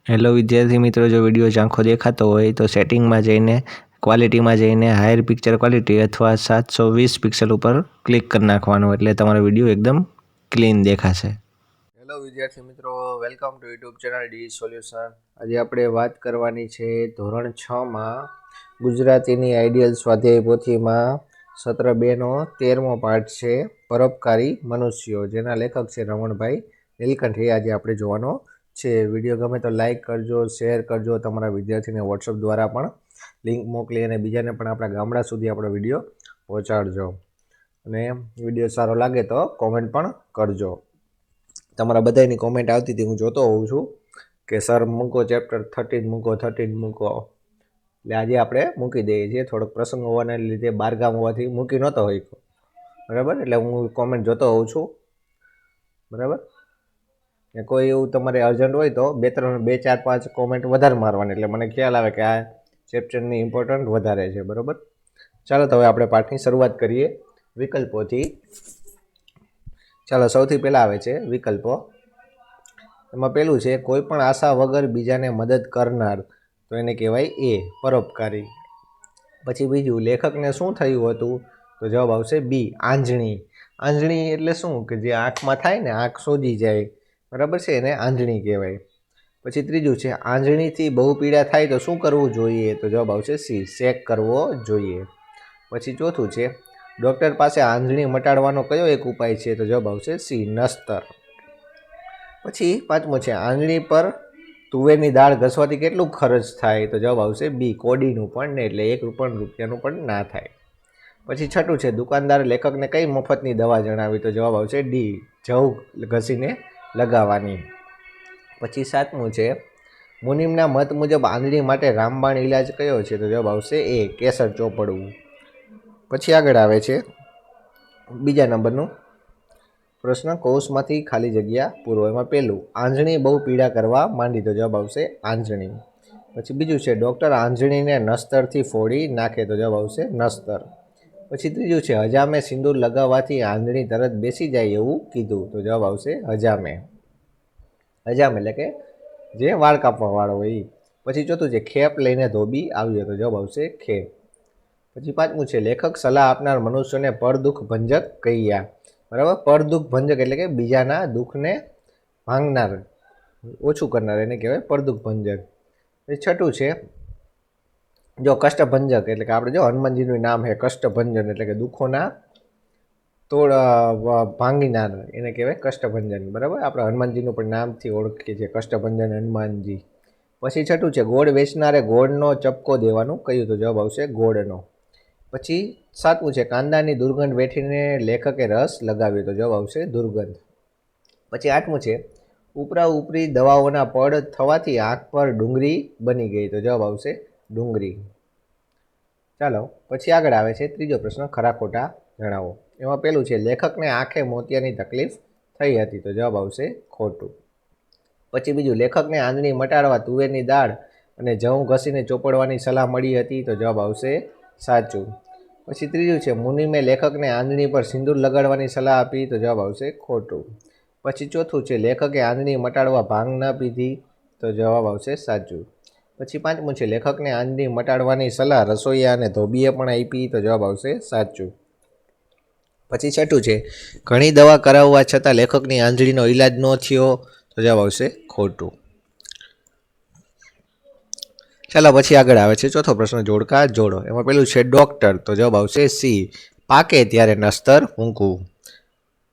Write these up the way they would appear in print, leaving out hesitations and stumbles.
Hello વિદ્યાર્થી મિત્રો, જો વિડીયો ઝાંખો દેખાતો હોય તો સેટિંગમાં જઈને ક્વોલિટીમાં જઈને હાયર પિક્ચર ક્વોલિટી અથવા 720 પિક્સલ ઉપર ક્લિક કરી નાખવાનું, એટલે તમારો વિડીયો એકદમ ક્લીન દેખાશે. હેલો વિદ્યાર્થી મિત્રો, welcome to YouTube channel D solution. આજે આપણે વાત કરવાની છે ધોરણ 6માં ગુજરાતીની આઈડિયલ સ્વાધ્યાય પોથીમાં સત્ર 2નો 13મો પાઠ છે પરોપકારી મનુષ્યો, જેના લેખક છે રમણભાઈ નીલકંઠ. આજે આપણે જોવાનો છે. વિડીયો ગમે તો લાઈક કરજો, શેર કરજો, તમારા વિદ્યાર્થીને વોટ્સઅપ દ્વારા પણ લિંક મોકલી અને બીજાને પણ આપણા ગામડા સુધી આપણો વિડીયો પહોંચાડજો. અને વિડીયો સારો લાગે તો કોમેન્ટ પણ કરજો. તમારા બધાની કોમેન્ટ આવતી હતી, હું જોતો હોઉં છું કે સર મૂકો ચેપ્ટર 13 મૂકો 13 મૂકો, એટલે આજે આપણે મૂકી દઈએ છીએ. થોડોક પ્રસંગ હોવાના લીધે બહારગામ હોવાથી મૂકી નહોતો હોય, બરાબર. એટલે હું કોમેન્ટ જોતો હોઉં છું, બરાબર. ને કોઈ એવું તમારે અર્જન્ટ હોય તો 2 4 5 કોમેન્ટ વધારે મારવાની, એટલે મને ખ્યાલ આવે કે આ ચેપ્ટરની ઇમ્પોર્ટન્ટ વધારે છે, બરાબર. ચાલો તો હવે આપણે પાઠની શરૂઆત કરીએ વિકલ્પોથી. ચાલો, સૌથી પહેલાં આવે છે વિકલ્પો. એમાં પહેલું છે કોઈ પણ આશા વગર બીજાને મદદ કરનાર, તો એને કહેવાય એ પરોપકારી. પછી બીજું, લેખકને શું થયું હતું, તો જવાબ આવશે બી આંજણી. આંજણી એટલે શું, કે જે આંખમાં થાય ને, આંખ સોજી જાય, બરાબર છે, એને આંજણી કહેવાય. પછી ત્રીજું છે આંજણીથી બહુ પીડા થાય તો શું કરવું જોઈએ, તો જવાબ આવશે સી શેક કરવો જોઈએ. પછી ચોથું છે ડૉક્ટર પાસે આંજણી મટાડવાનો કયો એક ઉપાય છે, તો જવાબ આવશે સી નસ્તર. પછી પાંચમું છે આંજણી પર તુવેરની દાળ ઘસવાથી કેટલું ખર્ચ થાય, તો જવાબ આવશે બી કોડીનું પણ ને, એટલે ₹1 પણ ના થાય. પછી છઠ્ઠું છે દુકાનદાર લેખકને કઈ મફતની દવા જણાવી, તો જવાબ આવશે ડી જવ ઘસીને લગાવવાની. પછી સાતમું છે મુનિમના મત મુજબ આંજણી માટે રામબાણ ઇલાજ કયો છે, તો જવાબ આવશે એ કેસર ચોપડવું. પછી આગળ આવે છે બીજા નંબરનું પ્રશ્ન, કૌંસમાંથી ખાલી જગ્યા પૂરો. એમાં પહેલું આંજણી બહુ પીડા કરવા માંડી, તો જવાબ આવશે આંજણી. પછી બીજું છે ડૉક્ટર આંજણીને નસ્તરથી ફોડી નાખે, તો જવાબ આવશે નસ્તર. પછી ત્રીજું છે હજામે સિંદૂર લગાવવાથી આંજણી તરત બેસી જાય એવું કીધું, તો જવાબ આવશે હજામે. હજામ એટલે કે જે વાળ કાપવા વાળો હોય એ. પછી ચોથું છે ખેપ લઈને ધોબી આવ્યો, તો જવાબ આવશે ખેપ. પછી પાંચમું છે લેખક સલાહ આપનાર મનુષ્યને પરદુઃખ ભંજક કહ્યા, બરાબર. પરદુઃખ ભંજક એટલે કે બીજાના દુઃખને ભાંગનાર, ઓછું કરનાર, એને કહેવાય પરદુઃખ ભંજક. પછી છઠ્ઠું છે જો કષ્ટભંજક એટલે કે આપણે જો હનુમાનજીનું નામ છે કષ્ટભંજન, એટલે કે દુઃખોના તોડ ભાંગીનાર, એને કહેવાય કષ્ટભંજન, બરાબર. આપણે હનુમાનજીનું પણ નામથી ઓળખીએ છીએ, કષ્ટભંજન હનુમાનજી. પછી છઠ્ઠું છે ગોળ વેચનારે ગોળનો ચપકો દેવાનું કહ્યું, તો જવાબ આવશે ગોળનો. પછી સાતમું છે કાંદાની દુર્ગંધ વેઠીને લેખકે રસ લગાવ્યો, તો જવાબ આવશે દુર્ગંધ. પછી આઠમું છે ઉપરા ઉપરી દવાઓના પડ થવાથી આંખ પર ડુંગળી બની ગઈ, તો જવાબ આવશે ડુંગળી. ચાલો પછી આગળ આવે છે ત્રીજો પ્રશ્ન, ખરા ખોટા જણાવો. એમાં પહેલું છે લેખકને આંખે મોતિયાની તકલીફ થઈ હતી, તો જવાબ આવશે ખોટું. પછી બીજું લેખકને આંજણી મટાડવા તુવેરની દાળ અને જવ ઘસીને ચોપડવાની સલાહ મળી હતી, તો જવાબ આવશે સાચું. પછી ત્રીજું છે મુનિમે લેખકને આંજણી પર સિંદૂર લગાડવાની સલાહ આપી, તો જવાબ આવશે ખોટું. પછી ચોથું છે લેખકે આંજણી મટાડવા ભાંગ ન પીધી, તો જવાબ આવશે સાચું. પછી પાંચમું છે લેખકને આંજણી મટાડવાની સલાહ રસોઈયા અને ધોબીએ પણ આપી, તો જવાબ આવશે સાચું. પછી છઠ્ઠું છે ઘણી દવા કરાવવા છતાં લેખકની આંજણીનો ઈલાજ ન થયો, તો જવાબ આવશે ખોટું. ચાલો પછી આગળ આવે છે ચોથો પ્રશ્ન, જોડકા જોડો. એમાં પેલું છે ડૉક્ટર, તો જવાબ આવશે સી પાકે ત્યારે નસ્તર મૂકવું.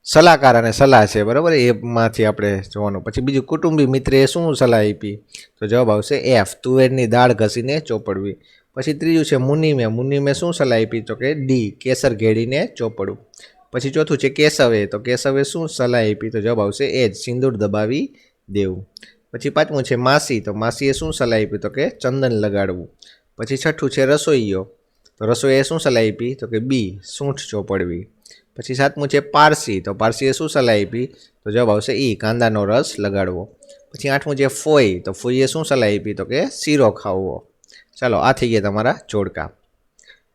સલાહકાર અને સલાહ છે, બરાબર, એમાંથી આપણે જોવાનું. પછી બીજું કુટુંબી મિત્રે શું સલાહ આપી, તો જવાબ આવશે એફ તુવેરની દાળ ઘસીને ચોપડવી. પછી ત્રીજું છે મુનિમે શું સલાહ આપી, તો કે ડી કેસર ઘેડીને ચોપડવું. પછી ચોથું છે કેશવે, તો કેશવે શું સલાહ આપી, તો જવાબ આવશે એ જ સિંદૂર દબાવી દેવું. પછી પાંચમું છે માસી, તો માસીએ શું સલાહ આપી, તો કે ચંદન લગાડવું. પછી છઠ્ઠું છે રસોઈયો, તો રસોઈએ શું સલાહ આપી, તો કે બી સૂંઠ ચોપડવી. પછી સાતમું છે પારસી, તો પારસીએ શું સલાહ આપી, તો જવાબ આવશે ઈ કાંદાનો રસ લગાડવો. પછી આઠમું છે ફોઈ, તો ફોઈએ શું સલાહ આપી, તો કે શીરો ખાવો. ચાલો આ થઈ ગયા તમારા જોડકા.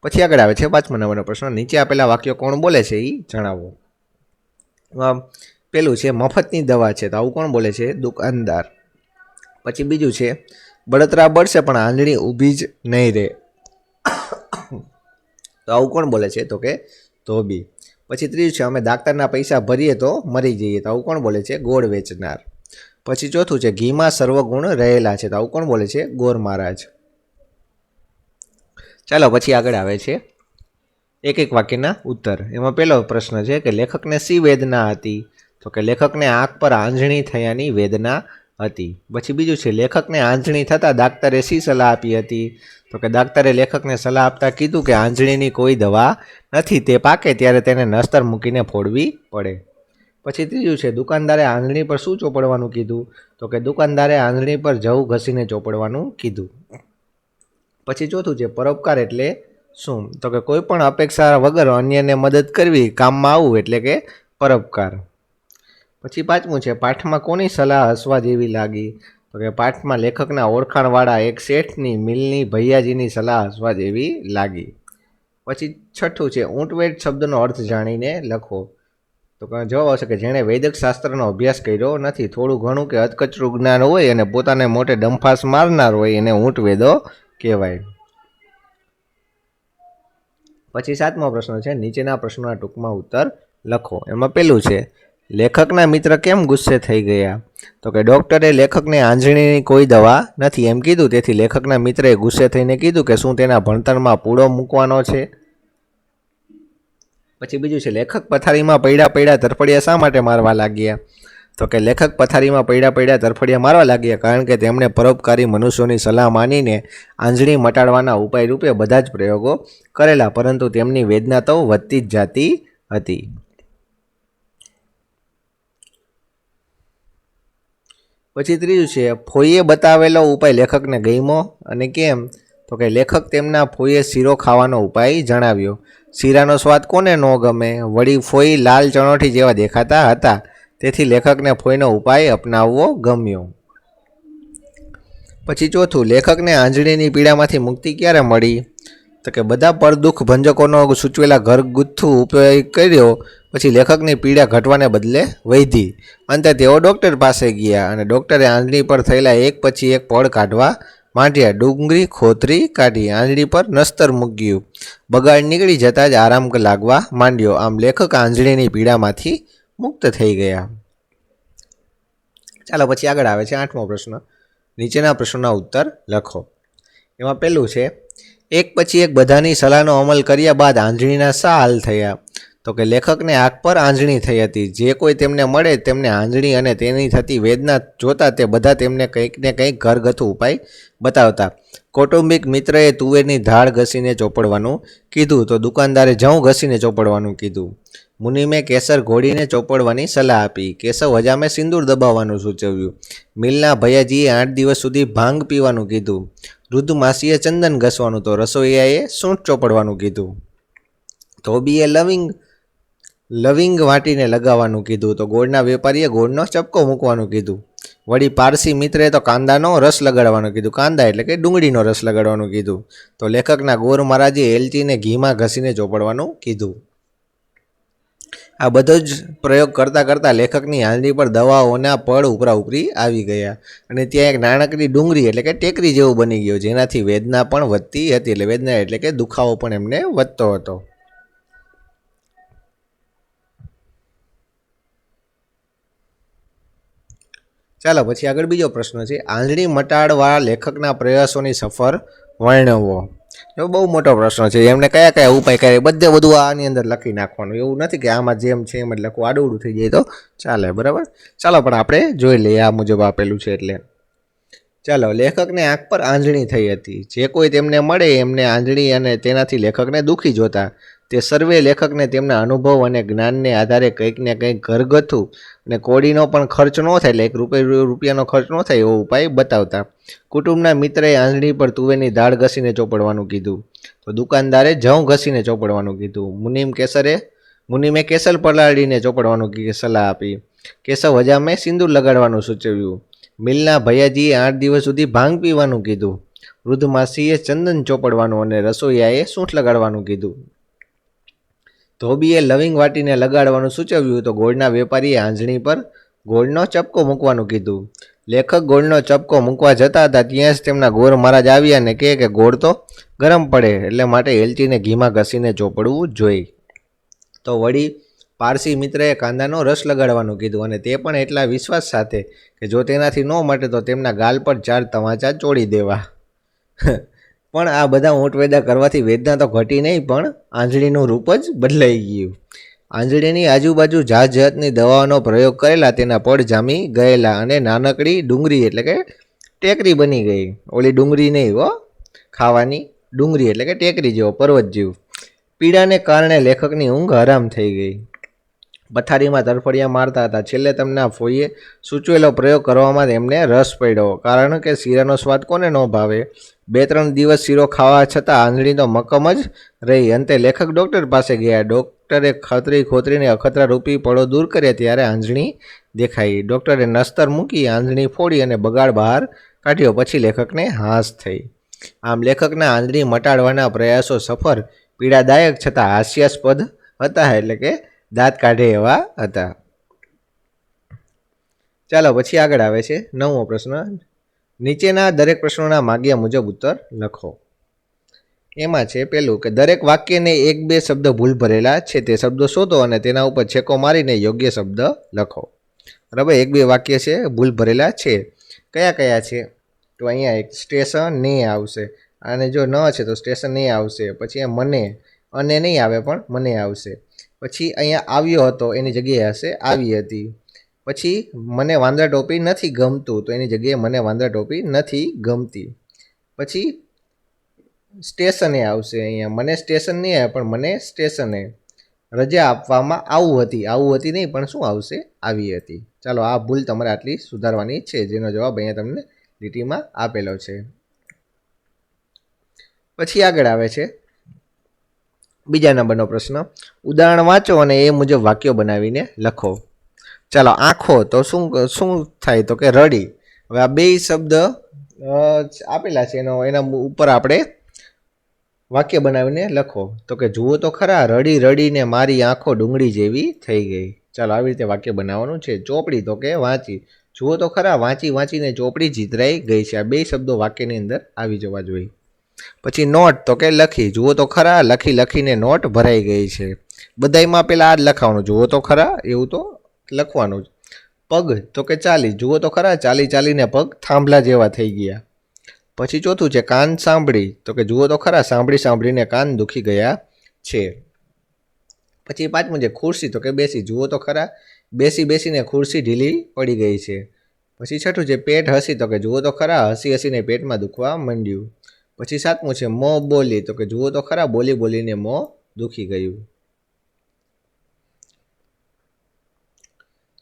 પછી આગળ આવે છે 5મા નંબરનો પ્રશ્ન, નીચે આપેલા વાક્યો કોણ બોલે છે એ જણાવો. પેલું છે મફતની દવા છે, તો આવું કોણ બોલે છે, દુકાનદાર. પછી બીજું છે બળતરા બળશે પણ આંધળી ઊભી જ નહીં રહે. તો આવું કોણ બોલે છે? તો કે ધોબી. પછી ત્રીજું છે અમે ડાક્ટરના પૈસા ભરીએ તો મરી જઈએ. તો આવું કોણ બોલે છે? ગોળ વેચનાર. પછી ચોથું છે ઘીમાં સર્વગુણ રહેલા છે. તો આવું કોણ બોલે છે? ગોર મહારાજ. ચાલો પછી આગળ આવે છે એક એક વાક્યના ઉત્તર. એમાં પહેલો પ્રશ્ન છે કે લેખકને શી વેદના હતી? તો કે લેખકને આંખ પર આંજણી થયાની વેદના હતી. પછી બીજું છે લેખકને આંજણી થતાં ડાક્ટરે શી સલાહ આપી હતી? તો કે ડાક્ટરે લેખકને સલાહ આપતા કીધું કે આંજણીની કોઈ દવા નથી, તે પાકે ત્યારે તેને નસ્તર મૂકીને ફોડવી પડે. પછી ત્રીજું છે દુકાનદારે આંજણી પર શું ચોપડવાનું કીધું? તો કે દુકાનદારે આંજણી પર જવ ઘસીને ચોપડવાનું કીધું. પછી ચોથું છે પરોપકાર એટલે શું? તો કે કોઈ પણ અપેક્ષા વગર અન્યને મદદ કરવી, કામમાં આવવું એટલે કે પરોપકાર. પછી પાંચમું છે પાઠમાં કોની સલાહ હસવા જેવી લાગી? તો કે પાઠમાં લેખકના ઓળખાણવાળા એક શેઠની મિલની ભૈયાજીની સલાહ હસવા જેવી લાગી. પછી છઠ્ઠું છે ઊંટવેટ શબ્દનો અર્થ જાણીને લખો. તો જવાબ આવશે કે જેણે વૈદક શાસ્ત્રનો અભ્યાસ કર્યો નથી, થોડું ઘણું કે અધકચરું જ્ઞાન હોય અને પોતાને મોટે ડંફાસ મારનાર હોય એને ઊંટવેદો કહેવાય. પછી સાતમો પ્રશ્ન છે નીચેના પ્રશ્નોના ટૂંકમાં ઉત્તર લખો. એમાં પહેલું છે લેખકના મિત્ર કેમ ગુસ્સે થઈ ગયા? તો કે ડૉક્ટરે લેખકને આંજણીની કોઈ દવા નથી એમ કીધું, તેથી લેખકના મિત્રએ ગુસ્સે થઈને કીધું કે શું તેના ભણતરમાં પૂળો મૂકવાનો છે? પછી બીજું છે લેખક પથારીમાં પડ્યા તરફડિયા શા માટે મારવા લાગ્યા? તો કે લેખક પથારીમાં પડ્યા તરફડિયા મારવા લાગ્યા કારણ કે તેમણે પરોપકારી મનુષ્યોની સલાહ માનીને આંજણી મટાડવાના ઉપાય રૂપે બધા જ પ્રયોગો કરેલા, પરંતુ તેમની વેદના તો વધતી જ જાતી હતી. પછી ત્રીજું છે ફોઈએ બતાવેલો ઉપાય લેખકને ગમ્યો અને કેમ? તો કે લેખક તેમના ફોઈએ શીરો ખાવાનો ઉપાય જણાવ્યો. શીરાનો સ્વાદ કોને ન ગમે? વળી ફોઈ લાલ ચણોઠી જેવા દેખાતા હતા, તેથી લેખકને ફોઈનો ઉપાય અપનાવવો ગમ્યો. પછી ચોથું લેખકને આંજણીની પીડામાંથી મુક્તિ ક્યારે મળી? તો કે બધા પરદુઃખ ભંજકોનો સૂચવેલા ઘરગથ્થુ ઉપયોગ કર્યો પછી લેખકની પીડા ઘટવાને બદલે વધી. અંતે તેઓ ડૉક્ટર પાસે ગયા અને ડૉક્ટરે આંજણી પર થયેલા એક પછી એક પડ કાઢવા માંડ્યા. ડુંગળી ખોતરી કાઢી, આંજણી પર નસ્તર મૂક્યું. બગાડ નીકળી જતાં જ આરામ લાગવા માંડ્યો. આમ લેખક આંજણીની પીડામાંથી મુક્ત થઈ ગયા. ચાલો પછી આગળ આવે છે આઠમો પ્રશ્ન. નીચેના પ્રશ્નોના ઉત્તર લખો. એમાં પહેલું છે એક પછી એક બધાની સલાહનો અમલ કર્યા બાદ આંજણીના શા હાલ થયા? તો કે લેખકને આંખ પર આંજણી થઈ હતી. જે કોઈ તેમને મળે તેમને આંજણી અને તેની થતી વેદના જોતા તે બધા તેમને કંઈક ને કંઈક ઘરગથ્થુ ઉપાય બતાવતા. કૌટુંબિક મિત્રએ તુવેરની ધાડ ઘસીને ચોપડવાનું કીધું, તો દુકાનદારે જવ ઘસીને ચોપડવાનું કીધું. મુનિમે કેસર ઘોડીને ચોપડવાની સલાહ આપી. કેશવ હજામે સિંદૂર દબાવવાનું સૂચવ્યું. મિલના ભૈયાજીએ 8 દિવસ સુધી ભાંગ પીવાનું કીધું. વૃદ્ધ માસીએ ચંદન ઘસવાનું, તો રસોઈયાએ સૂંઠ ચોપડવાનું કીધું. ધોબીએ લવિંગ વાટીને લગાવવાનું કીધું, તો ગોળના વેપારીએ ગોળનો ચપકો મૂકવાનું કીધું. વળી પારસી મિત્રએ તો કાંદાનો રસ લગાડવાનો કીધું. કાંદા એટલે કે ડુંગળીનો રસ લગાડવાનું કીધું. તો લેખકના ગોર મહારાજે એલચીને ઘીમાં ઘસીને ચોપડવાનું કીધું. આ બધો જ પ્રયોગ કરતાં કરતાં લેખકની આંજણી પર દવાઓના પડ ઉપરા ઉપરી આવી ગયા અને ત્યાં એક નાનકડી ડુંગળી એટલે કે ટેકરી જેવું બની ગયું, જેનાથી વેદના પણ વધતી હતી. એટલે વેદના એટલે કે દુખાવો પણ એમને વધતો હતો. ચાલો પછી આગળ બીજો પ્રશ્ન છે આંજણી મટાડવા લેખકના પ્રયાસોની સફર વર્ણવો. એ બહુ મોટો પ્રશ્ન છે. એમને કયા કયા ઉપાય કર્યા બધું આની અંદર લખી નાખવાનું. એવું નથી કે આમાં જેમ છે એમ જ લખવું, આડું થઈ જાય તો ચાલે. બરાબર, ચાલો પણ આપણે જોઈ લઈએ આ મુજબ આપેલું છે. એટલે ચાલો, લેખકને આંખ પર આંજણી થઈ હતી. જે કોઈ તેમને મળે એમને આંજણી અને તેનાથી લેખકને દુઃખી જોતા. તે સર્વે લેખકને તેમના અનુભવ અને જ્ઞાનને આધારે કંઈક ને કંઈક ઘરગથ્થુ અને કોડીનો પણ ખર્ચ ન થાય, એટલે ₹1 ખર્ચ ન થાય એવો ઉપાય બતાવતા. કુટુંબના મિત્રએ આંજણી પર તુવેરની દાળ ઘસીને ચોપડવાનું કીધું, તો દુકાનદારે જવ ઘસીને ચોપડવાનું કીધું. મુનિમે કેસર પલાળીને ચોપડવાનું સલાહ આપી. કેશવ હજામે સિંદૂર લગાડવાનું સૂચવ્યું. મિલના ભૈયાજીએ 8 દિવસ સુધી ભાંગ પીવાનું કીધું. વૃદ્ધ માસીએ ચંદન ચોપડવાનું અને રસોઈયાએ સૂંઠ લગાડવાનું કીધું. ધોબીએ લવિંગ વાટીને લગાડવાનું સૂચવ્યું, તો ગોળના વેપારીએ આંજણી પર ગોળનો ચપકો મૂકવાનું કીધું. લેખક ગોળનો ચપકો મૂકવા જતા હતા ત્યાં જ તેમના ગોર મહારાજ આવ્યા અને કહે કે ગોળ તો ગરમ પડે એટલે માટે એલચીને ઘીમાં ઘસીને ચોપડવું જોઈએ. તો વળી પારસી મિત્રએ કાંદાનો રસ લગાડવાનું કીધું અને તે પણ એટલા વિશ્વાસ સાથે કે જો તેનાથી ન મટે તો તેમના ગાલ પર 4 તમાચા ચોડી દેવા. પણ આ બધા ઊંટવેદા કરવાથી વેદના તો ઘટી નહીં, પણ આંજળીનું રૂપ જ બદલાઈ ગયું. આંજળીની આજુબાજુ જાત જાતની દવાઓનો પ્રયોગ કરેલા તેના પડ જામી ગયેલા અને નાનકડી ડુંગળી એટલે કે ટેકરી બની ગઈ. ઓલી ડુંગળી નહીં હો, ખાવાની ડુંગળી એટલે કે ટેકરી જેવો, પર્વત જેવું. પીડાને કારણે લેખકની ઊંઘ હરામ થઈ ગઈ. પથારીમાં તરફડિયા મારતા હતા. છેલ્લે તેમના ફોઈએ સૂચવેલો પ્રયોગ કરવામાં એમને રસ પડ્યો, કારણ કે શીરાનો સ્વાદ કોને ન ભાવે. 2-3 દિવસ શીરો ખાવા છતાં આંધળી તો મક્કમ જ રહી. અંતે લેખક ડૉક્ટર પાસે ગયા. ડૉક્ટરે ખોતરીને અખતરા રૂપી પડો દૂર કર્યા ત્યારે આંધળી દેખાઈ. ડૉક્ટરે નસ્તર મૂકી આંધળી ફોડી અને બગાડ બહાર કાઢ્યો. પછી લેખકને હાશ થઈ. આમ લેખકના આંધળી મટાડવાના પ્રયાસો સફળ, પીડાદાયક છતાં હાસ્યાસ્પદ હતા, એટલે કે દાંત કાઢે એવા હતા. ચાલો પછી આગળ આવે છે 9મો પ્રશ્ન. નીચેના દરેક પ્રશ્નોના માગ્યા મુજબ ઉત્તર લખો. એમાં છે પહેલું કે દરેક વાક્યને 1-2 શબ્દ ભૂલ ભરેલા છે તે શબ્દો શોધો અને તેના ઉપર છેકો મારીને યોગ્ય શબ્દ લખો. બરાબર, 1-2 વાક્ય છે ભૂલ ભરેલા છે. કયા કયા છે? તો અહીંયા એક સ્ટેશન ને આવશે, અને જો ન છે તો સ્ટેશન ને આવશે. પછી મને, અને નહીં આવે પણ મને આવશે. પછી અહીંયા આવ્યો હતો એની જગ્યાએ હશે આવી હતી. પછી મને વાંદરા ટોપી નથી ગમતું તો એની જગ્યાએ મને વાંદરા ટોપી નથી ગમતી. પછી સ્ટેશને આવશે, અહીંયા મને સ્ટેશન નહીં આવે પણ મને સ્ટેશને. રજા આપવામાં આવું હતી નહીં પણ શું આવશે? આવી હતી. ચાલો આ ભૂલ તમારે આટલી સુધારવાની છે, જેનો જવાબ અહીંયા તમને લીટીમાં આપેલો છે. પછી આગળ આવે છે બીજા નંબરનો પ્રશ્ન. ઉદાહરણ વાંચો અને એ મુજબ વાક્યો બનાવીને લખો. ચાલો, આંખો તો શું થાય? તો કે રડી. હવે આ 2 શબ્દ આપેલા છે, એના ઉપર આપણે વાક્ય બનાવીને લખો. તો કે જુઓ તો ખરા, રડી રડીને મારી આંખો ડુંગળી જેવી થઈ ગઈ. ચાલો આવી રીતે વાક્ય બનાવવાનું છે. ચોપડી તો કે વાંચી. જુઓ તો ખરા, વાંચી વાંચીને ચોપડી જીતરાઈ ગઈ છે. આ 2 શબ્દો વાક્યની અંદર આવી જવા જોઈએ. પછી નોટ તો કે લખી. જુઓ તો ખરા, લખી લખીને નોટ ભરાઈ ગઈ છે. બધાયમાં પહેલાં આ જ લખવાનું, જુઓ તો ખરા એવું તો લખવાનું જ. પગ તો કે ચાલી. જુઓ તો ખરા, ચાલી ચાલીને પગ થાંભલા જેવા થઈ ગયા. પછી ચોથું છે કાન સાંભળી. તો કે જુઓ તો ખરા, સાંભળી સાંભળીને કાન દુખી ગયા છે. પછી 5મું છે ખુરશી. તો કે બેસી. જુઓ તો ખરા, બેસી બેસીને ખુરશી ઢીલી પડી ગઈ છે. પછી 6થું છે પેટ હસી. તો કે જુઓ તો ખરા, હસી હસીને પેટમાં દુખવા માંડ્યું. પછી 7મું છે મોં બોલી. તો કે જુઓ તો ખરા, બોલી બોલીને મોં દુખી ગયું.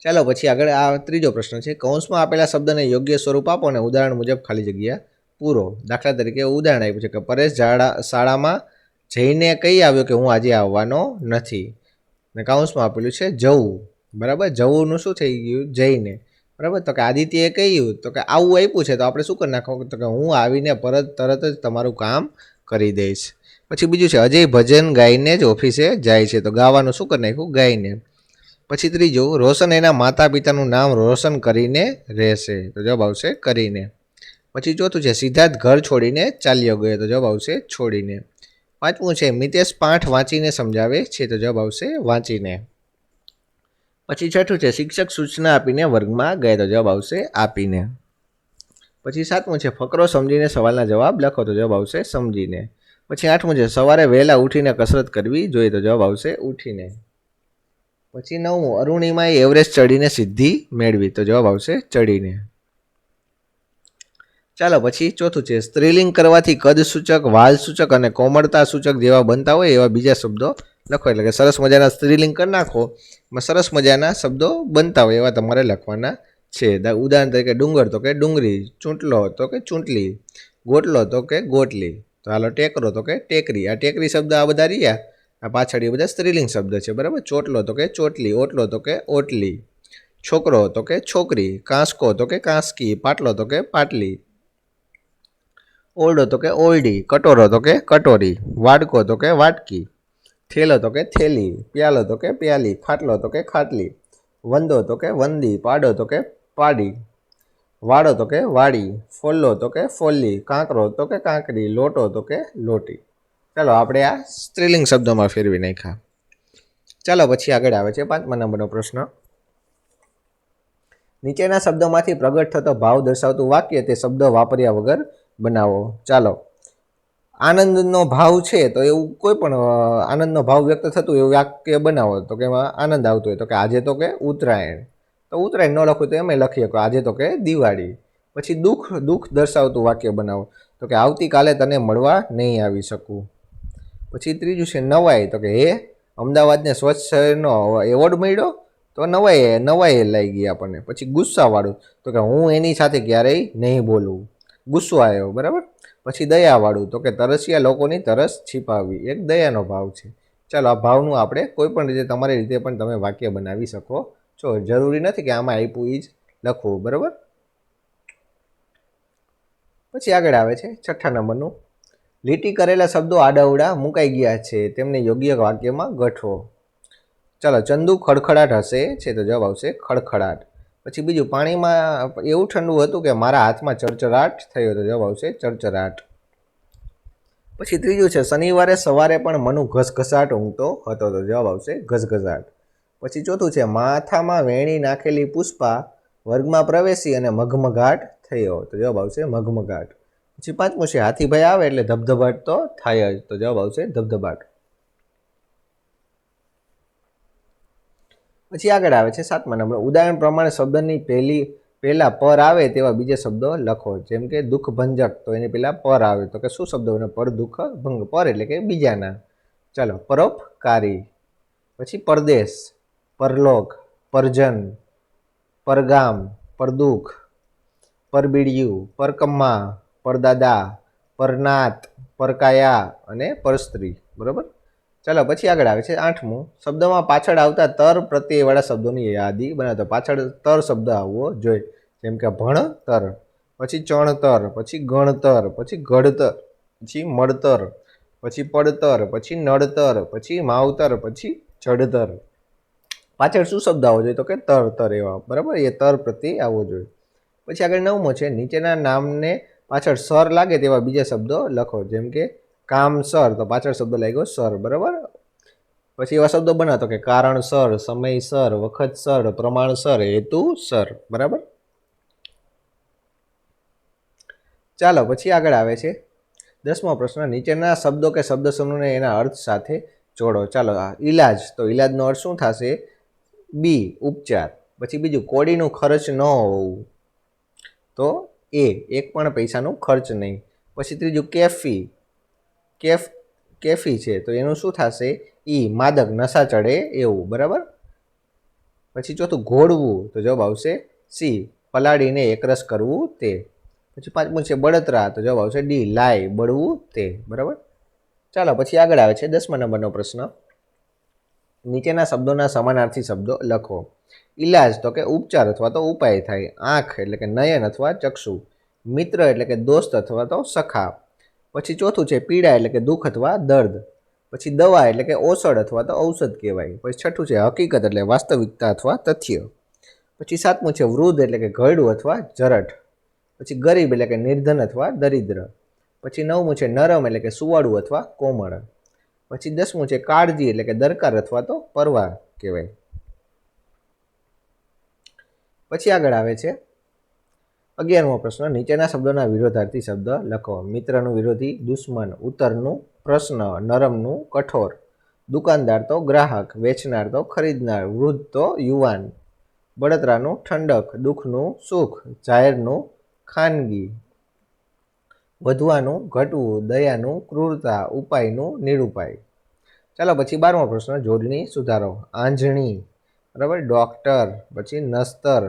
ચાલો પછી આગળ આ 3જો પ્રશ્ન છે. કૌંસમાં આપેલા શબ્દને યોગ્ય સ્વરૂપ આપો અને ઉદાહરણ મુજબ ખાલી જગ્યા પૂરો. દાખલા તરીકે ઉદાહરણ આપ્યું છે કે પરેશ શાળામાં જઈને કહી આવ્યો કે હું આજે આવવાનો નથી. ને કૌંસમાં આપેલું છે જવું. બરાબર, જવુંનું શું થઈ ગયું? જઈને. બરાબર, તો કે આદિત્યએ કહ્યું તો કે આવું આપ્યું છે તો આપણે શું કરી નાખો? તો કે હું આવીને તરત જ તમારું કામ કરી દઈશ. પછી બીજું છે અજય ભજન ગાઈને જ ઓફિસે જાય છે. તો ગાવાનું શું કરી નાખ્યું? ગાઈને. પછી 3જું રોશન એના માતા પિતાનું નામ રોશન કરીને રહેશે. તો જવાબ આવશે કરીને. પછી 4થું છે સિદ્ધાર્થ ઘર છોડીને ચાલ્યો ગયો. તો જવાબ આવશે છોડીને. 5મું છે મિતેશ પાઠ વાંચીને સમજાવે છે. તો જવાબ આવશે વાંચીને. પછી 6થું છે શિક્ષક સૂચના આપીને વર્ગમાં ગયા. તો જવાબ આવશે આપીને. પછી 7મું છે ફકરો સમજીને સવાલના જવાબ લખો. તો જવાબ આવશે સમજીને. પછી 8મું છે સવારે વહેલા ઉઠીને કસરત કરવી જોઈએ. તો જવાબ આવશે ઉઠીને. પછી 9મું અરુણિમાએ એવરેસ્ટ ચડીને સિદ્ધિ મેળવી. તો જવાબ આવશે ચડીને. ચાલો પછી 4થું છે સ્ત્રીલિંગ કરવાથી કદ સૂચક, વાલ સૂચક અને કોમળતા સૂચક જેવા બનતા હોય એવા બીજા શબ્દો લખો. એટલે કે સરસ મજાના સ્ત્રીલિંગ કરી નાખો, સરસ મજાના શબ્દો બનતા હોય એવા તમારે લખવાના છે. ઉદાહરણ તરીકે ડુંગર તો કે ડુંગળી, ચૂંટલો તો કે ચૂંટલી, ગોટલો તો કે ગોટલી. તો હાલો ટેકરો તો કે ટેકરી. આ ટેકરી શબ્દ આ બધા રહ્યા, આ પાછળ એ બધા સ્ત્રીલિંગ શબ્દ છે. બરાબર, ચોટલો તો કે ચોટલી, ઓટલો તો કે ઓટલી, છોકરો તો કે છોકરી, કાંસકો તો કે કાંસકી, પાટલો તો કે પાટલી, ઓરડો તો કે ઓરડી, કટોરો તો કે કટોરી, વાડકો તો કે વાટકી, થેલો તો કે થેલી, પ્યાલો તો કે પ્યાલી, ખાટલો તો કે ખાટલી, વંદો તો કે વંદી, પાડો તો કે પાડી, વાડો તો કે વાડી, ફોલ્લો તો કે ફોલ્લી, કાંકરો તો કે કાંકરી, લોટો તો કે લોટી. ચાલો આપણે આ સ્ત્રીલિંગ શબ્દોમાં ફેરવી નાખ્યા. ચાલો પછી આગળ આવે છે 5મા નંબરનો પ્રશ્ન. નીચેના શબ્દોમાંથી પ્રગટ થતો ભાવ દર્શાવતું વાક્ય તે શબ્દ વાપર્યા વગર બનાવો. ચાલો, આનંદનો ભાવ છે તો એવું કોઈ પણ આનંદનો ભાવ વ્યક્ત થતું એવું વાક્ય બનાવો. તો કે એમાં આનંદ આવતો હોય તો કે આજે તો કે ઉત્તરાયણ, તો ઉત્તરાયણ ન લખવું તો એમ લખીએ કે આજે તો કે દિવાળી. પછી દુઃખ દર્શાવતું વાક્ય બનાવો. તો કે આવતીકાલે તને મળવા નહીં આવી શકું. પછી ત્રીજું છે નવાઈ, તો કે હે અમદાવાદને સ્વચ્છ શહેરનો એવોર્ડ મળ્યો, તો નવાઈ લાગી ગઈ આપણને. પછી ગુસ્સાવાળું, તો કે હું એની સાથે ક્યારેય નહીં બોલું, ગુસ્સો આવ્યો, બરાબર. પછી દયાવાળું, તો કે તરસ્યા લોકોની તરસ છીપાવવી, એક દયાનો ભાવ છે. ચાલો, આ ભાવનું આપણે કોઈ પણ રીતે તમારી રીતે પણ તમે વાક્ય બનાવી શકો છો. જરૂરી નથી કે આમાં આપ્યું એ જ લખવું, બરાબર. પછી આગળ આવે છે 6ઠ્ઠા નંબરનું. લીટી કરેલા શબ્દો આડાઅવળા મુકાઈ ગયા છે, તેમને યોગ્ય વાક્યમાં ગોઠવો. ચાલો, ચંદુ ખડખડાટ હશે છે, તો જવાબ આવશે ખડખડાટ. પછી બીજું, પાણીમાં એવું ઠંડુ હતું કે મારા હાથમાં ચરચરાટ થયો, તો જવાબ આવશે ચરચરાટ. પછી ત્રીજું છે શનિવારે સવારે પણ મનુ ઘસઘસાટ ઊંઘતો હતો, તો જવાબ આવશે ઘસઘસાટ. પછી ચોથું છે માથામાં વેણી નાખેલી પુષ્પા વર્ગમાં પ્રવેશી અને મઘમઘાટ થયો, તો જવાબ આવશે મઘમઘાટ. પછી 5મું છે હાથીભાઈ આવે એટલે ધબધબાટ તો થાય જ, તો જવાબ આવશે ધબધબાટ. પછી આગળ આવે છે 7મા નંબર. ઉદાહરણ પ્રમાણે શબ્દની પહેલા પર આવે તેવા બીજા શબ્દો લખો. જેમ કે દુઃખ ભંજક, તો એની પહેલા પર આવે, તો કે શું શબ્દ બને? પર દુઃખ ભંગ, પર એટલે કે બીજાના. ચાલો, પરોપકારી. પછી પરદેશ, પરલોક, પરજન, પરગામ, પરદુખ, પરબીડિયું, પરકમ્મા, પરદાદા, પરનાત, પરકાયા અને પરસ્ત્રી, બરાબર. ચાલો પછી આગળ આવે છે 8મું. શબ્દમાં પાછળ આવતા તર પ્રત્યયવાળા શબ્દોની યાદી બનાવતો. પાછળ તર શબ્દ આવવો જોઈએ. જેમ કે ભણતર, પછી ચણતર, પછી ગણતર, પછી ઘડતર, પછી મળતર, પછી પડતર, પછી નડતર, પછી માવતર, પછી જડતર. પાછળ શું શબ્દ આવવો જોઈએ? તો કે તર એવા, બરાબર. એ તર પ્રત્યય આવવો જોઈએ. પછી આગળ 9મો છે નીચેના નામને પાછળ સર લાગે તેવા બીજા શબ્દો લખો. જેમ કે કામસર, તો પાછળ શબ્દ લાગ્યો સર, બરાબર. પછી એવા શબ્દો બનાવતો કે કારણસર, સમયસર, વખતસર, પ્રમાણસર, હેતુસર, બરાબર. ચાલો પછી આગળ આવે છે 10મો પ્રશ્ન. નીચેના શબ્દો કે શબ્દ સમૂહને એના અર્થ સાથે જોડો. ચાલો, ઈલાજ, તો ઈલાજનો અર્થ શું થશે? બી, ઉપચાર. પછી બીજું, કોડીનું ખર્ચ ન હોવું, તો એક પણ પૈસાનું ખર્ચ નહીં. પછી ત્રીજું, કેફી છે, તો એનું શું થશે? ઈ, માદક, નશા ચડે એવું, બરાબર. પછી ચોથું, ઘોળવું, તો જવાબ આવશે સી, પલાળીને એકરસ કરવું તે. પછી 5મું છે બળતરા, તો જવાબ આવશે ડી, લાય, બળવું તે, બરાબર. ચાલો પછી આગળ આવે છે 10મા નંબરનો પ્રશ્ન. નીચેના શબ્દોના સમાનાર્થી શબ્દો લખો. ઈલાજ, તો કે ઉપચાર અથવા તો ઉપાય થાય. આંખ એટલે કે નયન અથવા ચક્ષુ. મિત્ર એટલે કે દોસ્ત અથવા તો સખા. પછી ચોથું છે પીડા એટલે કે દુઃખ અથવા દર્દ. પછી દવા એટલે કે ઔષધ અથવા તો ઔષધ કહેવાય. પછી છઠ્ઠું છે હકીકત એટલે વાસ્તવિકતા અથવા તથ્ય. પછી 7મું છે વૃદ્ધ એટલે કે ઘરડું અથવા જરઠ. પછી ગરીબ એટલે કે નિર્ધન અથવા દરિદ્ર. પછી 9મું છે નરમ એટલે કે સુવાળું અથવા કોમળ. પછી 10મું છે કાળજી એટલે કે દરકાર અથવા તો પરવા કહેવાય. પછી આગળ આવે છે 11મો પ્રશ્ન. નીચેના શબ્દોના વિરોધાર્થી શબ્દ લખો. મિત્રનું વિરોધી દુશ્મન, ઉત્તરનું પ્રશ્ન, નરમનું કઠોર, દુકાનદાર તો ગ્રાહક, વેચનાર તો ખરીદનાર, વૃદ્ધ તો યુવાન, બળતરાનું ઠંડક, દુઃખનું સુખ, જાહેરનું ખાનગી, વધવાનું ઘટવું, દયાનું ક્રૂરતા, ઉપાયનું નિરુપાય. ચાલો પછી 12મો પ્રશ્ન. જોડણી સુધારો. આંજણી, બરાબર, ડોક્ટર, પછી નસ્તર,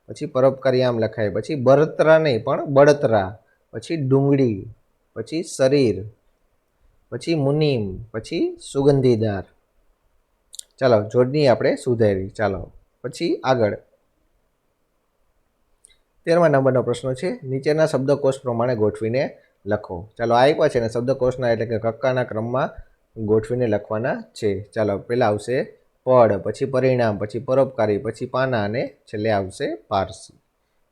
પછી પરોપકારી આમ લખાય. પછી બળતરા નહીં પણ બળતરા. પછી ડુંગળી, પછી શરીર, પછી મુનિમ, પછી સુગંધીદાર. ચાલો, જોડણી આપણે સુધારી. ચાલો પછી આગળ 13મા નંબરનો પ્રશ્ન છે. નીચેના શબ્દકોશ પ્રમાણે ગોઠવીને લખો. ચાલો, આપ્યા છે ને શબ્દકોશના એટલે કે કક્કાના ક્રમમાં ગોઠવીને લખવાના છે. ચાલો, પહેલાં આવશે પડ, પછી પરિણામ, પછી પરોપકારી, પછી પાના અને છેલ્લે આવશે પારસી.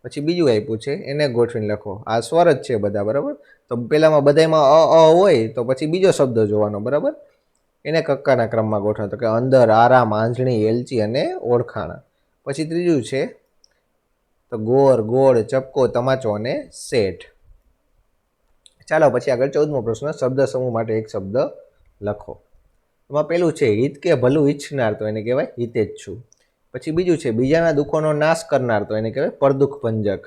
પછી બીજું આપ્યું છે એને ગોઠવીને લખો. આ સ્વર જ છે બધા, બરાબર. તો પહેલામાં બધામાં અ હોય તો પછી બીજો શબ્દ જોવાનો, બરાબર. એને કક્કાના ક્રમમાં ગોઠવો. તો કે અંદર, આરામ, આંજણી, એલચી અને ઓળખાણ. પછી ત્રીજું છે તો ગોળ, ગોળ, ચપકો, તમાચો અને શેઠ. ચાલો પછી આગળ 14મો પ્રશ્ન, શબ્દ સમૂહ માટે એક શબ્દ લખો. એમાં પેલું છે હિત કે ભલું ઈચ્છનાર, તો એને કહેવાય હિતેચ્છુ. પછી બીજું છે બીજાના દુઃખોનો નાશ કરનાર, તો એને કહેવાય પરદુઃખ ભંજક.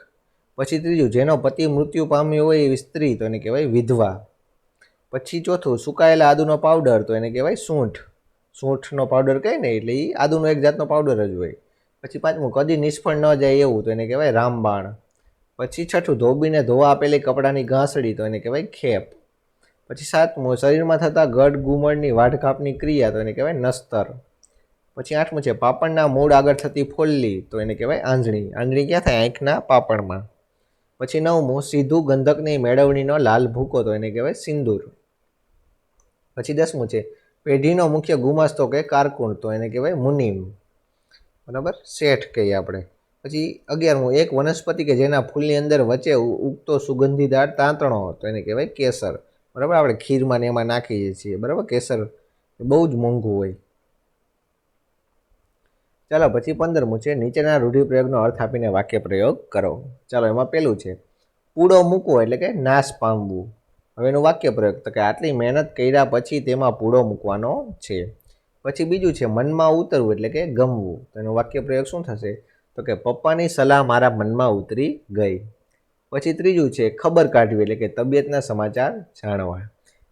પછી ત્રીજું જેનો પતિ મૃત્યુ પામ્યો હોય એવી સ્ત્રી, તો એને કહેવાય વિધવા. પછી ચોથું સુકાયેલા આદુનો પાવડર, તો એને કહેવાય સૂંઠ. સૂંઠનો પાવડર કહે ને એટલે એ આદુનો એક જાતનો પાવડર જ હોય. પછી પાંચમું કદી નિષ્ફળ ન જાય એવું, તો એને કહેવાય રામબાણ. પછી છઠ્ઠું ધોબીને ધોવા આપેલી કપડાની ઘાસડી, તો એને કહેવાય ખેપ. પછી સાતમું શરીરમાં થતા ગઢ ગુમળની વાઢકાપની ક્રિયા, તો એને કહેવાય નસ્તર. પછી આઠમું છે પાપણના મૂળ આગળ થતી ફોલ્લી, તો એને કહેવાય આંજણી. આંજણી ક્યાં થાય? આંખના પાપણમાં. પછી નવમું સીધું ગંધકની મેળવણીનો લાલ ભૂકો, તો એને કહેવાય સિંદૂર. પછી 10મું છે પેઢીનો મુખ્ય ગુમાસ્તો કે કારકુન, તો એને કહેવાય મુનિમ, બરાબર, શેઠ કહીએ આપણે. પછી 11મું એક વનસ્પતિ કે જેના ફૂલની અંદર વચ્ચે ઉગતો સુગંધીદાર તાંતણો, તો એને કહેવાય કેસર, બરાબર. આપણે ખીરમાં ને એમાં નાખીએ છીએ, બરાબર. કેસર બહુ જ મોંઘું હોય. ચાલો પછી 15મું છે નીચેના રૂઢિપ્રયોગનો અર્થ આપીને વાક્ય પ્રયોગ કરો. ચાલો એમાં પેલું છે પૂડો મૂકવો એટલે કે નાશ પામવું. હવે એનું વાક્ય પ્રયોગ તો કે આટલી મહેનત કર્યા પછી તેમાં પૂડો મૂકવાનો છે. પછી બીજું છે મનમાં ઉતરવું એટલે કે ગમવું. તો એનું વાક્ય પ્રયોગ શું થશે? તો કે પપ્પાની સલાહ મારા મનમાં ઉતરી ગઈ. પછી ત્રીજું છે ખબર કાઢવી એટલે કે તબિયતના સમાચાર જાણવા.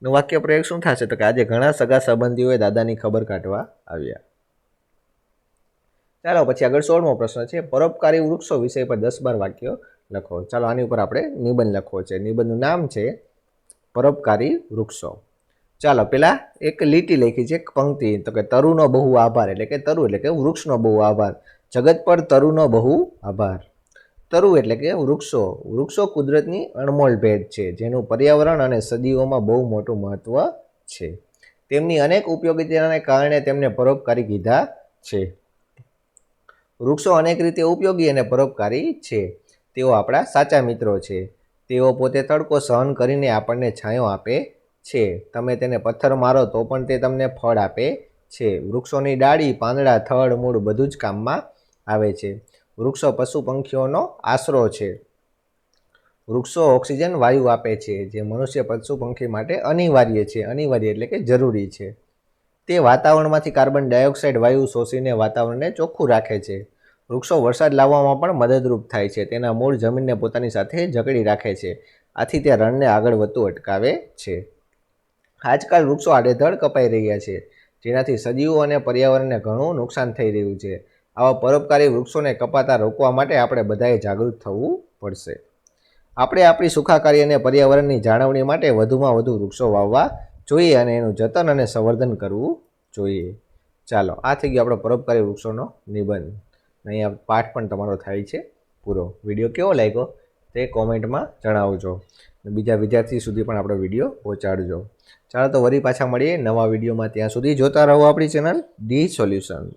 એનું વાક્ય પ્રયોગ શું થશે? તો કે આજે ઘણા સગા સંબંધીઓએ દાદાની ખબર કાઢવા આવ્યા. ચાલો પછી આગળ 16મો પ્રશ્ન છે પરોપકારી વૃક્ષો વિષય પર 10-12 વાક્યો લખો. ચાલો આની ઉપર આપણે નિબંધ લખવો છે. નિબંધનું નામ છે પરોપકારી વૃક્ષો. ચાલો પેલા એક લીટી લખી છે, એક પંક્તિ, તો કે તરુનો બહુ આભાર એટલે કે તરુ એટલે કે વૃક્ષનો બહુ આભાર. જગત પર તરુનો બહુ આભાર. તરુ એટલે કે વૃક્ષો. વૃક્ષો કુદરતની અણમોલ ભેટ છે જેનું પર્યાવરણ અને સજીવોમાં બહુ મોટું મહત્વ છે. તેમની અનેક ઉપયોગિતાને કારણે તેમને પરોપકારી કીધા છે. વૃક્ષો અનેક રીતે ઉપયોગી અને પરોપકારી છે. તેઓ આપણા સાચા મિત્રો છે. તેઓ પોતે તડકો સહન કરીને આપણને છાંયો આપે છે. તમે તેને પથ્થર મારો તો પણ તે તમને ફળ આપે છે. વૃક્ષોની ડાળી, પાંદડા, થડ, મૂળ બધું જ કામમાં આવે છે. વૃક્ષો પશુ પંખીઓનો આશરો છે. વૃક્ષો ઓક્સિજન વાયુ આપે છે જે મનુષ્ય પશુ પંખી માટે અનિવાર્ય છે. અનિવાર્ય એટલે કે જરૂરી છે. તે વાતાવરણમાંથી કાર્બન ડાયોક્સાઇડ વાયુ શોષીને વાતાવરણને ચોખ્ખું રાખે છે. વૃક્ષો વરસાદ લાવવામાં પણ મદદરૂપ થાય છે. તેના મૂળ જમીનને પોતાની સાથે જકડી રાખે છે. આથી તે રણને આગળ વધતું અટકાવે છે. આજકાલ વૃક્ષો આડેધડ કપાઈ રહ્યા છે જેનાથી સજીવો અને પર્યાવરણને ઘણું નુકસાન થઈ રહ્યું છે. આવા પરોપકારી વૃક્ષોને કપાતા રોકવા માટે આપણે બધાએ જાગૃત થવું પડશે. આપણે આપણી સુખાકારી અને પર્યાવરણની જાળવણી માટે વધુમાં વધુ વૃક્ષો વાવવા જોઈએ અને એનું જતન અને સંવર્ધન કરવું જોઈએ. ચાલો આ થઈ ગયો આપણો પરોપકારી વૃક્ષોનો નિબંધ. અહીંયા પાઠ પણ તમારો થાય છે પૂરો. વિડીયો કેવો લાગ્યો તે કોમેન્ટમાં જણાવજો. બીજા વિદ્યાર્થી સુધી પણ આપણો વિડીયો પહોંચાડજો. ચાલો તો વળી પાછા મળીએ નવા વિડીયોમાં. ત્યાં સુધી જોતા રહો આપણી ચેનલ ડી સોલ્યુશન.